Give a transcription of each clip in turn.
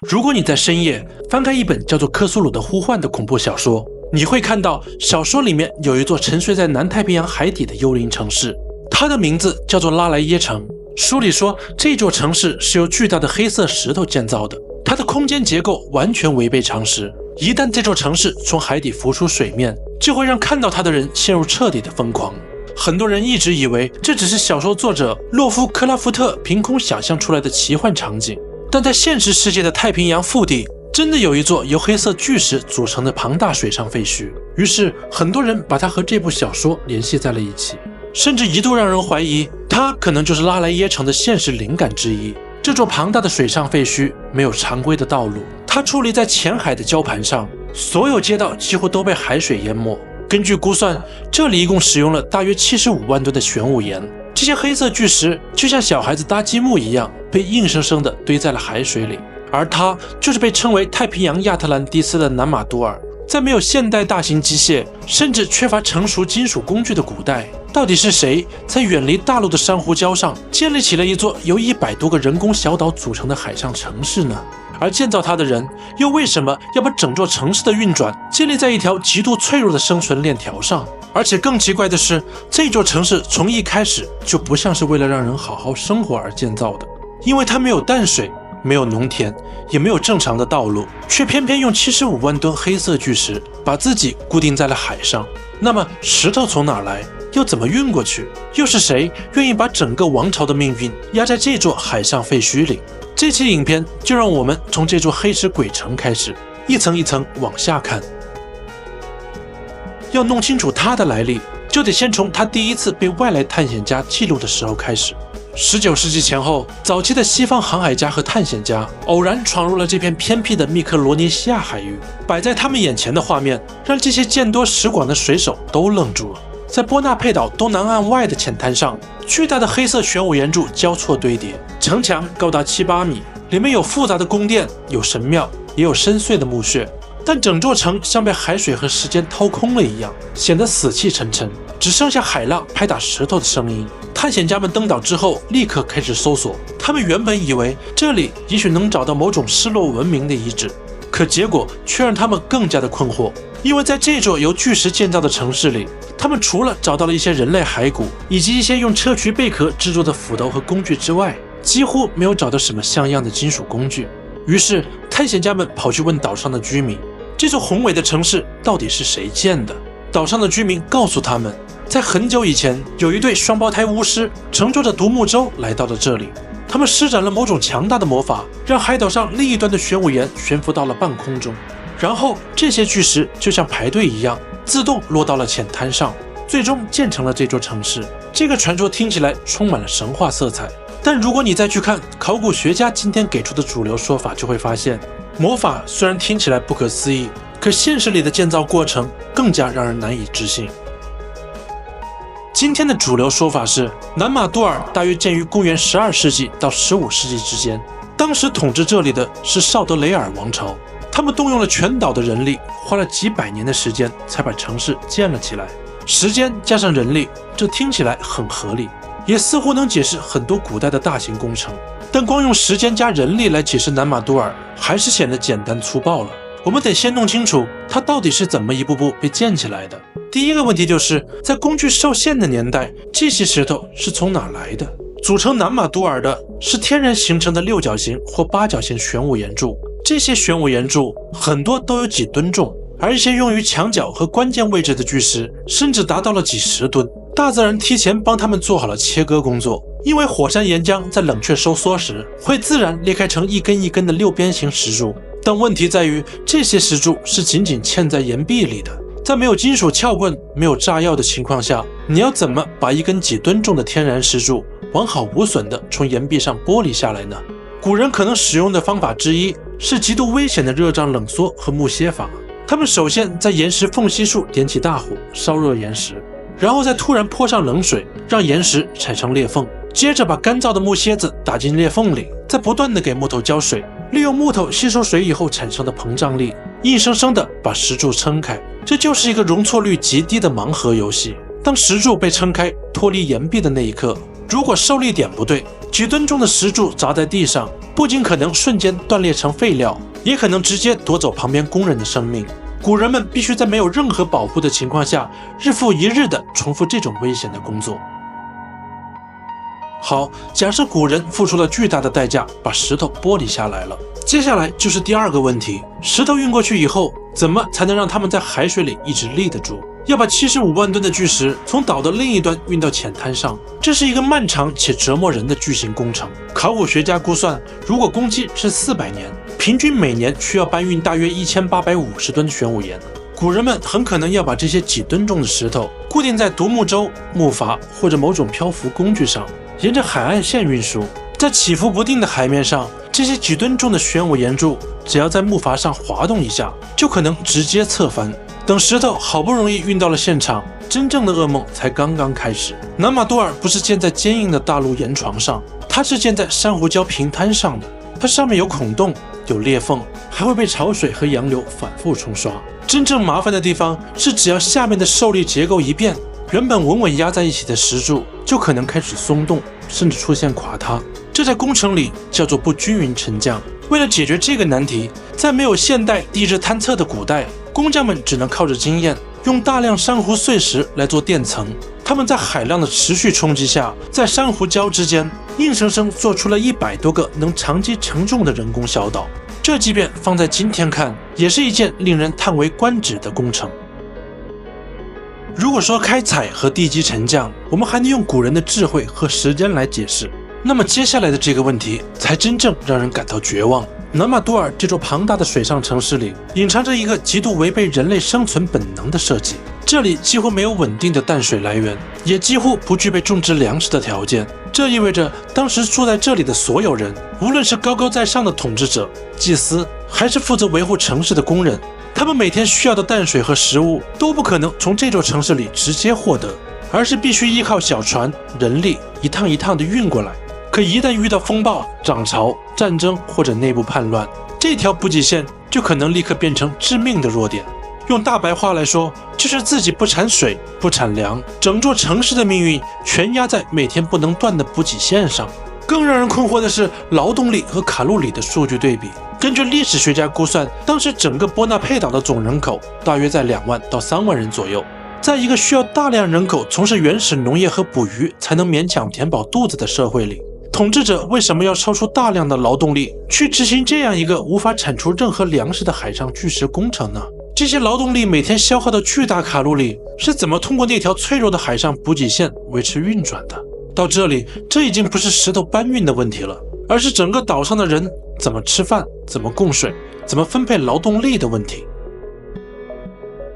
如果你在深夜翻开一本叫做《克苏鲁的呼唤》的恐怖小说，你会看到小说里面有一座沉睡在南太平洋海底的幽灵城市，它的名字叫做拉莱耶城。书里说，这座城市是由巨大的黑色石头建造的，它的空间结构完全违背常识。一旦这座城市从海底浮出水面，就会让看到它的人陷入彻底的疯狂。很多人一直以为这只是小说作者洛夫克拉夫特凭空想象出来的奇幻场景，但在现实世界的太平洋腹地，真的有一座由黑色巨石组成的庞大水上废墟。于是很多人把它和这部小说联系在了一起，甚至一度让人怀疑它可能就是拉莱耶城的现实灵感之一。这座庞大的水上废墟没有常规的道路，它矗立在浅海的礁盘上，所有街道几乎都被海水淹没。根据估算，这里一共使用了大约75万吨的玄武岩。这些黑色巨石就像小孩子搭积木一样，被硬生生地堆在了海水里。而它就是被称为太平洋亚特兰蒂斯的南马都尔。在没有现代大型机械，甚至缺乏成熟金属工具的古代，到底是谁在远离大陆的珊瑚礁上建立起了一座由100多个人工小岛组成的海上城市呢？而建造它的人又为什么要把整座城市的运转建立在一条极度脆弱的生存链条上？而且更奇怪的是，这座城市从一开始就不像是为了让人好好生活而建造的，因为它没有淡水，没有农田，也没有正常的道路，却偏偏用75万吨黑色巨石把自己固定在了海上。那么石头从哪来？又怎么运过去？又是谁愿意把整个王朝的命运压在这座海上废墟里？这期影片就让我们从这座黑石鬼城开始，一层一层往下看。要弄清楚它的来历，就得先从它第一次被外来探险家记录的时候开始。19世纪前后，早期的西方航海家和探险家偶然闯入了这片偏僻的密克罗尼西亚海域，摆在他们眼前的画面让这些见多识广的水手都愣住了。在波纳佩岛东南岸外的浅滩上，巨大的黑色玄武岩柱交错堆叠，城墙高达7、8米，里面有复杂的宫殿，有神庙，也有深邃的墓穴。但整座城像被海水和时间掏空了一样，显得死气沉沉，只剩下海浪拍打石头的声音。探险家们登岛之后立刻开始搜索，他们原本以为这里也许能找到某种失落文明的遗址，可结果却让他们更加的困惑。因为在这座由巨石建造的城市里，他们除了找到了一些人类骸骨以及一些用砗磲贝壳制作的斧头和工具之外，几乎没有找到什么像样的金属工具。于是探险家们跑去问岛上的居民，这座宏伟的城市到底是谁建的？岛上的居民告诉他们，在很久以前，有一对双胞胎巫师乘坐着独木舟来到了这里。他们施展了某种强大的魔法，让海岛上另一端的玄武岩悬浮到了半空中，然后这些巨石就像排队一样，自动落到了浅滩上，最终建成了这座城市。这个传说听起来充满了神话色彩，但如果你再去看考古学家今天给出的主流说法，就会发现，魔法虽然听起来不可思议，可现实里的建造过程更加让人难以置信。今天的主流说法是，南马都尔大约建于公元12世纪到15世纪之间，当时统治这里的是绍德雷尔王朝，他们动用了全岛的人力，花了几百年的时间才把城市建了起来。时间加上人力，这听起来很合理，也似乎能解释很多古代的大型工程，但光用时间加人力来解释南马都尔，还是显得简单粗暴了。我们得先弄清楚它到底是怎么一步步被建起来的。第一个问题就是在工具受限的年代，这些石头是从哪来的？组成南马都尔的是天然形成的六角形或八角形玄武岩柱，这些玄武岩柱很多都有几吨重，而一些用于墙角和关键位置的巨石甚至达到了几十吨。大自然提前帮他们做好了切割工作，因为火山岩浆在冷却收缩时会自然裂开成一根一根的六边形石柱，但问题在于这些石柱是紧紧嵌在岩壁里的，在没有金属撬棍、没有炸药的情况下，你要怎么把一根几吨重的天然石柱完好无损地从岩壁上剥离下来呢？古人可能使用的方法之一是极度危险的热胀冷缩和木楔法。他们首先在岩石缝隙处点起大火，烧热岩石，然后再突然泼上冷水，让岩石产生裂缝，接着把干燥的木楔子打进裂缝里，再不断地给木头浇水，利用木头吸收水以后产生的膨胀力，硬生生地把石柱撑开。这就是一个容错率极低的盲盒游戏。当石柱被撑开脱离岩壁的那一刻，如果受力点不对，几吨重的石柱砸在地上，不仅可能瞬间断裂成废料，也可能直接夺走旁边工人的生命。古人们必须在没有任何保护的情况下，日复一日地重复这种危险的工作。好，假设古人付出了巨大的代价把石头剥离下来了，接下来就是第二个问题：石头运过去以后，怎么才能让它们在海水里一直立得住？要把75万吨的巨石从岛的另一端运到浅滩上，这是一个漫长且折磨人的巨型工程。考古学家估算，如果工期是400年，平均每年需要搬运大约1850吨玄武岩。古人们很可能要把这些几吨重的石头固定在独木舟、木筏或者某种漂浮工具上，沿着海岸线运输。在起伏不定的海面上，这些几吨重的玄武岩柱只要在木筏上滑动一下，就可能直接侧翻。等石头好不容易运到了现场，真正的噩梦才刚刚开始。南马多尔不是建在坚硬的大陆岩床上，它是建在珊瑚礁平滩上的。它上面有孔洞，有裂缝，还会被潮水和洋流反复冲刷。真正麻烦的地方是，只要下面的受力结构一变，原本稳稳压在一起的石柱就可能开始松动，甚至出现垮塌。这在工程里叫做不均匀沉降。为了解决这个难题，在没有现代地质探测的古代，工匠们只能靠着经验，用大量珊瑚碎石来做垫层。他们在海浪的持续冲击下，在珊瑚礁之间硬生生做出了100多个能长期承重的人工小岛。这即便放在今天看，也是一件令人叹为观止的工程。如果说开采和地基沉降，我们还能用古人的智慧和时间来解释，那么接下来的这个问题才真正让人感到绝望。南马多尔这座庞大的水上城市里，隐藏着一个极度违背人类生存本能的设计。这里几乎没有稳定的淡水来源，也几乎不具备种植粮食的条件。这意味着当时住在这里的所有人，无论是高高在上的统治者、祭司，还是负责维护城市的工人，他们每天需要的淡水和食物都不可能从这座城市里直接获得，而是必须依靠小船、人力一趟一趟地运过来。可一旦遇到风暴、涨潮、战争或者内部叛乱，这条补给线就可能立刻变成致命的弱点。用大白话来说，就是自己不产水、不产粮，整座城市的命运全压在每天不能断的补给线上。更让人困惑的是劳动力和卡路里的数据对比。根据历史学家估算，当时整个波纳佩岛的总人口大约在2万到3万人左右。在一个需要大量人口从事原始农业和捕鱼才能勉强填饱肚子的社会里，统治者为什么要超出大量的劳动力去执行这样一个无法产出任何粮食的海上巨石工程呢？这些劳动力每天消耗的巨大卡路里是怎么通过那条脆弱的海上补给线维持运转的？到这里，这已经不是石头搬运的问题了，而是整个岛上的人怎么吃饭、怎么供水、怎么分配劳动力的问题。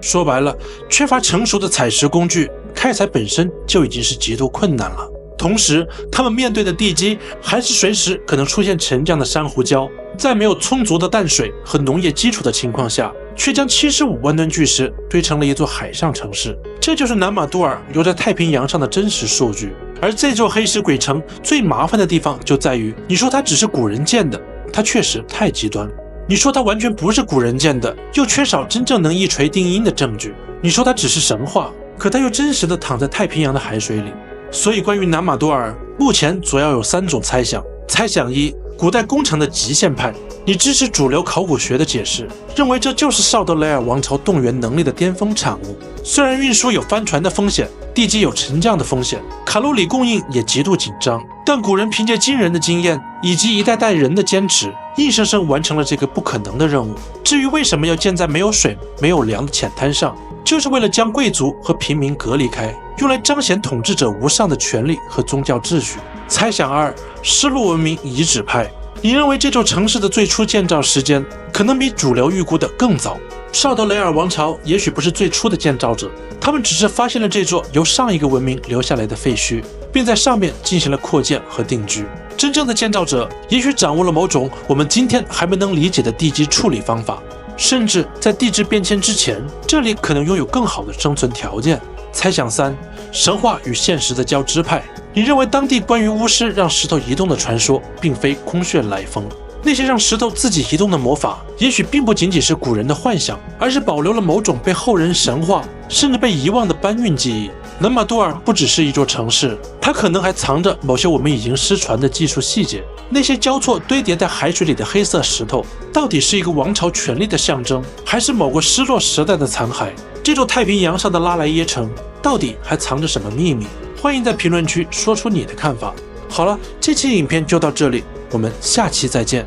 说白了，缺乏成熟的采石工具，开采本身就已经是极度困难了。同时，他们面对的地基还是随时可能出现沉降的珊瑚礁，在没有充足的淡水和农业基础的情况下，却将75万吨巨石堆成了一座海上城市。这就是南马多尔留在太平洋上的真实数据。而这座黑石鬼城最麻烦的地方就在于，你说它只是古人建的，它确实太极端；你说它完全不是古人建的，又缺少真正能一锤定音的证据；你说它只是神话，可它又真实地躺在太平洋的海水里。所以关于南马多尔，目前主要有3种猜想。猜想1，古代工程的极限派，你支持主流考古学的解释，认为这就是绍德雷尔王朝动员能力的巅峰产物。虽然运输有帆船的风险，地基有沉降的风险，卡路里供应也极度紧张，但古人凭借惊人的经验以及一代代人的坚持，硬生生完成了这个不可能的任务。至于为什么要建在没有水、没有粮的浅滩上，就是为了将贵族和平民隔离开，用来彰显统治者无上的权力和宗教秩序。猜想2，丝路文明遗址派，你认为这座城市的最初建造时间可能比主流预估的更早。绍德雷尔王朝也许不是最初的建造者，他们只是发现了这座由上一个文明留下来的废墟，并在上面进行了扩建和定居。真正的建造者也许掌握了某种我们今天还没能理解的地基处理方法，甚至在地质变迁之前，这里可能拥有更好的生存条件。猜想3，神话与现实的交织派，你认为当地关于巫师让石头移动的传说并非空穴来风，那些让石头自己移动的魔法也许并不仅仅是古人的幻想，而是保留了某种被后人神化甚至被遗忘的搬运记忆。能马杜尔不只是一座城市，它可能还藏着某些我们已经失传的技术细节。那些交错堆叠在海水里的黑色石头，到底是一个王朝权力的象征，还是某个失落时代的残骸？这座太平洋上的拉莱耶城，到底还藏着什么秘密？欢迎在评论区说出你的看法。好了，这期影片就到这里，我们下期再见。